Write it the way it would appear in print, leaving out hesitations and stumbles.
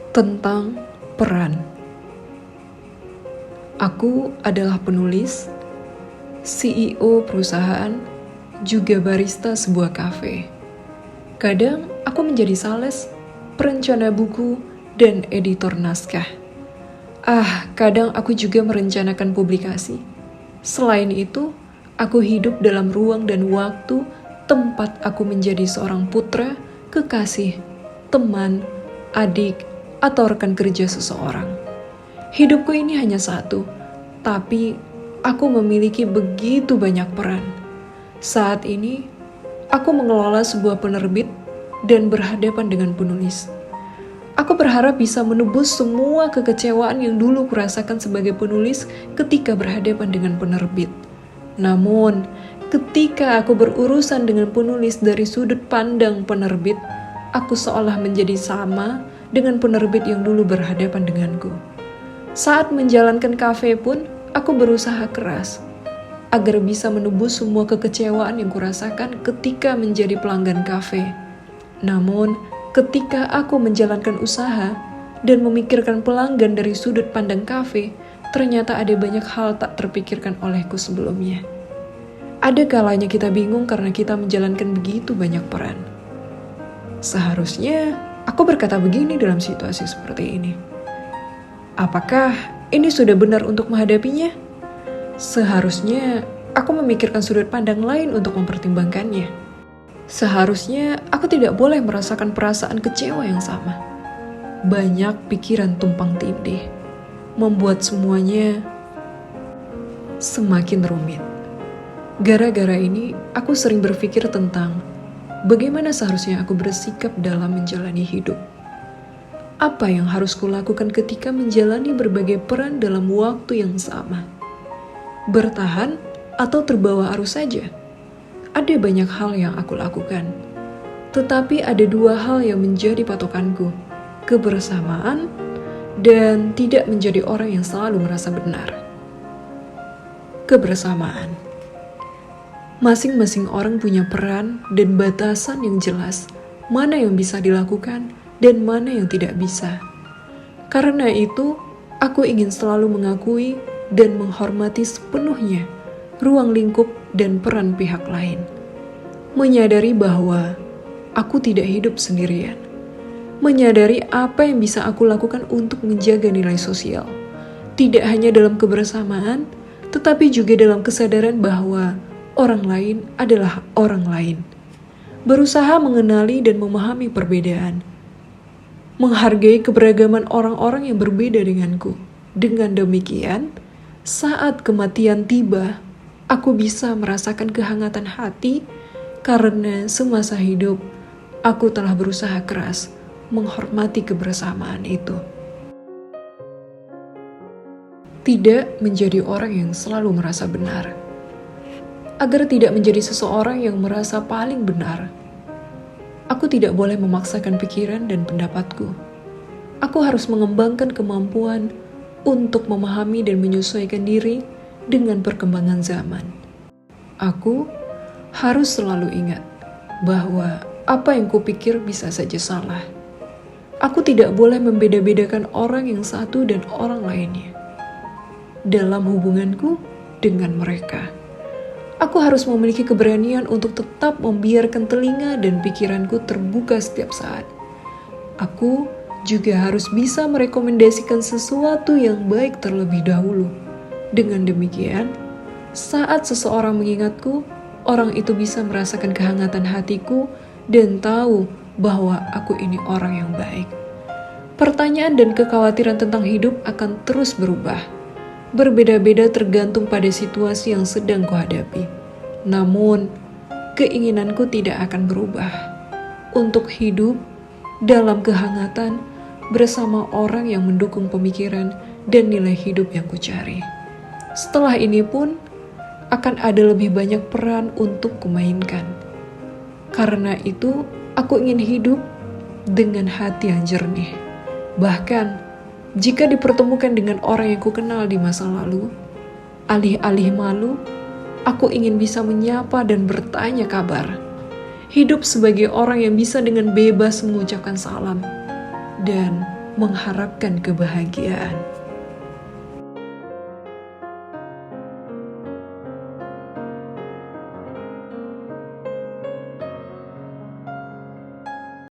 Tentang peran. Aku adalah penulis, CEO perusahaan, juga barista sebuah kafe. Kadang aku menjadi sales, perencana buku, dan editor naskah. Kadang aku juga merencanakan publikasi. Selain itu, aku hidup dalam ruang dan waktu tempat aku menjadi seorang putra, kekasih, teman, adik, atau rekan kerja seseorang. Hidupku ini hanya satu, tapi aku memiliki begitu banyak peran. Saat ini, aku mengelola sebuah penerbit dan berhadapan dengan penulis. Aku berharap bisa menebus semua kekecewaan yang dulu kurasakan sebagai penulis ketika berhadapan dengan penerbit. Namun, ketika aku berurusan dengan penulis dari sudut pandang penerbit, aku seolah menjadi sama dengan penerbit yang dulu berhadapan denganku. Saat menjalankan kafe pun, aku berusaha keras agar bisa menebus semua kekecewaan yang kurasakan ketika menjadi pelanggan kafe. Namun, ketika aku menjalankan usaha dan memikirkan pelanggan dari sudut pandang kafe, ternyata ada banyak hal tak terpikirkan olehku sebelumnya. Ada kalanya kita bingung karena kita menjalankan begitu banyak peran. Seharusnya aku berkata begini dalam situasi seperti ini. Apakah ini sudah benar untuk menghadapinya? Seharusnya aku memikirkan sudut pandang lain untuk mempertimbangkannya. Seharusnya aku tidak boleh merasakan perasaan kecewa yang sama. Banyak pikiran tumpang tindih, membuat semuanya semakin rumit. Gara-gara ini, aku sering berpikir tentang bagaimana seharusnya aku bersikap dalam menjalani hidup. Apa yang harus kulakukan ketika menjalani berbagai peran dalam waktu yang sama? Bertahan atau terbawa arus saja? Ada banyak hal yang aku lakukan. Tetapi ada dua hal yang menjadi patokanku. Kebersamaan dan tidak menjadi orang yang selalu merasa benar. Kebersamaan. Masing-masing orang punya peran dan batasan yang jelas, mana yang bisa dilakukan dan mana yang tidak bisa. Karena itu, aku ingin selalu mengakui dan menghormati sepenuhnya ruang lingkup dan peran pihak lain. Menyadari bahwa aku tidak hidup sendirian. Menyadari apa yang bisa aku lakukan untuk menjaga nilai sosial. Tidak hanya dalam kebersamaan, tetapi juga dalam kesadaran bahwa orang lain adalah orang lain. Berusaha mengenali dan memahami perbedaan. Menghargai keberagaman orang-orang yang berbeda denganku. Dengan demikian, saat kematian tiba, aku bisa merasakan kehangatan hati karena semasa hidup aku telah berusaha keras menghormati kebersamaan itu. Tidak menjadi orang yang selalu merasa benar. Agar tidak menjadi seseorang yang merasa paling benar, aku tidak boleh memaksakan pikiran dan pendapatku. Aku harus mengembangkan kemampuan untuk memahami dan menyesuaikan diri dengan perkembangan zaman. Aku harus selalu ingat bahwa apa yang kupikir bisa saja salah. Aku tidak boleh membeda-bedakan orang yang satu dan orang lainnya dalam hubunganku dengan mereka. Aku harus memiliki keberanian untuk tetap membiarkan telinga dan pikiranku terbuka setiap saat. Aku juga harus bisa merekomendasikan sesuatu yang baik terlebih dahulu. Dengan demikian, saat seseorang mengingatku, orang itu bisa merasakan kehangatan hatiku dan tahu bahwa aku ini orang yang baik. Pertanyaan dan kekhawatiran tentang hidup akan terus berubah. Berbeda-beda tergantung pada situasi yang sedang kuhadapi. Namun, keinginanku tidak akan berubah untuk hidup dalam kehangatan bersama orang yang mendukung pemikiran dan nilai hidup yang kucari. Setelah ini pun, akan ada lebih banyak peran untuk kumainkan. Karena itu, aku ingin hidup dengan hati yang jernih. Bahkan, jika dipertemukan dengan orang yang kukenal di masa lalu, alih-alih malu, aku ingin bisa menyapa dan bertanya kabar. Hidup sebagai orang yang bisa dengan bebas mengucapkan salam dan mengharapkan kebahagiaan.